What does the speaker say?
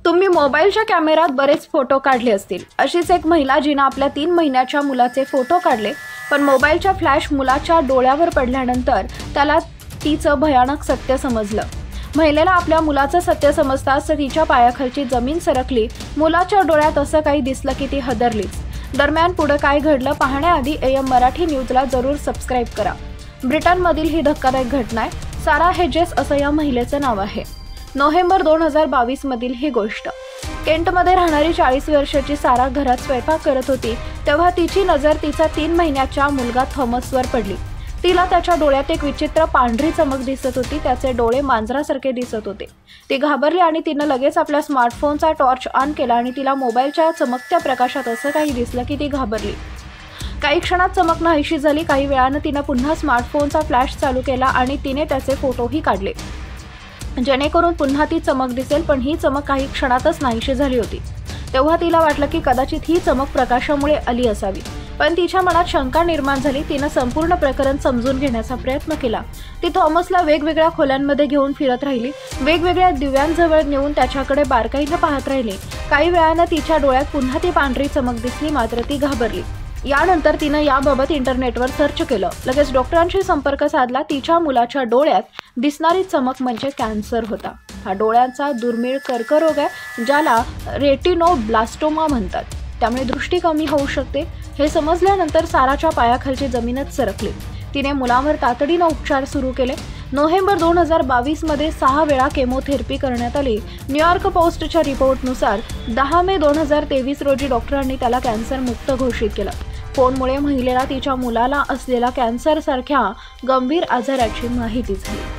तुम्ही मोबाईलच्या कॅमेऱ्यात बरेच फोटो काढले असतील। अशीच एक महिला जिने आपल्या 3 महिन्याच्या मुलाचे फोटो काढले, पण मोबाईलचा फ्लॅश मुलाच्या डोळ्यावर पडल्यानंतर त्याला तिचं भयानक सत्य समजलं। महिलेला आपल्या मुलाचं सत्य समजताच तिच्या पायाखालची जमीन सरकली। मुलाच्या डोळ्यात असं काही दिसलं की ती हदरलीच। दरम्यान पुढे काय घडलं पाहण्याआधी AM मराठी न्यूजला जरूर सबस्क्राईब करा। ब्रिटनमधील ही धक्कादायक घटना आहे। सारा हेजेस असं या महिलेचं नाव आहे। नोव्हेंबर 2022 मधील ही गोष्ट। केंटमध्ये राहणारी 40 वर्षाची सारा घरात स्वयंपाक करत होती, तेव्हा तिची नजर तिचा 3 महिन्याच्या मुलगा थॉमसवर पडली। तिला त्याच्या डोळ्यात एक विचित्र पांढरी चमक दिसत होती। त्याचे डोळे मांजरासारखे दिसत होते। ती घाबरली आणि तिने लगेच आपल्या स्मार्टफोनचा टॉर्च ऑन केला आणि तिला मोबाईलच्या चमकत्या प्रकाशात असं काही दिसलं की ती घाबरली। काही क्षणात चमक नाहीशी झाली। काही वेळानं तिने पुन्हा स्मार्टफोनचा फ्लॅश चालू केला आणि तिने त्याचे फोटोही काढले, जेणेकरून पुन्हा ती चमक दिसेल, पण ही चमक काही क्षणातच नाहीशी झाली होती। तेव्हा तिला वाटलं की कदाचित ही चमक प्रकाशामुळे आली असावी, पण तिच्या मनात शंका निर्माण झाली। तिने संपूर्ण प्रकरण समजून घेण्याचा प्रयत्न केला। ती थॉमसला वेगवेगळ्या खोल्यांमध्ये घेऊन फिरत राहिली, वेगवेगळ्या दिव्यांजवळ नेऊन त्याच्याकडे बारकाईने पाहत राहिली। काही वेळानं तिच्या डोळ्यात पुन्हा ती पांढरी चमक दिसली, मात्र ती घाबरली। यानंतर तिने याबाबत इंटरनेटवर सर्च केलं, लगेच डॉक्टरांशी संपर्क साधला। तिच्या मुलाच्या डोळ्यात दिसणारी चमक म्हणजे कॅन्सर होता। हा डोळ्यांचा दुर्मिळ कर्करोग आहे, ज्याला रेटिनोब्लास्टोमा म्हणतात। त्यामुळे दृष्टी कमी होऊ शकते। हे समजल्यानंतर साराच्या पायाखालची जमीनच सरकली। तिने मुलावर तातडीने उपचार सुरू केले। नोव्हेंबर 2022 मध्ये 6 वेळा केमोथेरपी करण्यात आली। न्यूयॉर्क पोस्टच्या रिपोर्टनुसार 10 मे 2023 रोजी डॉक्टरांनी त्याला कॅन्सर मुक्त घोषित केलं। फोनमुळे महिलेला तिच्या मुलाला असलेला कॅन्सर सारख्या गंभीर आजाराची माहिती झाली।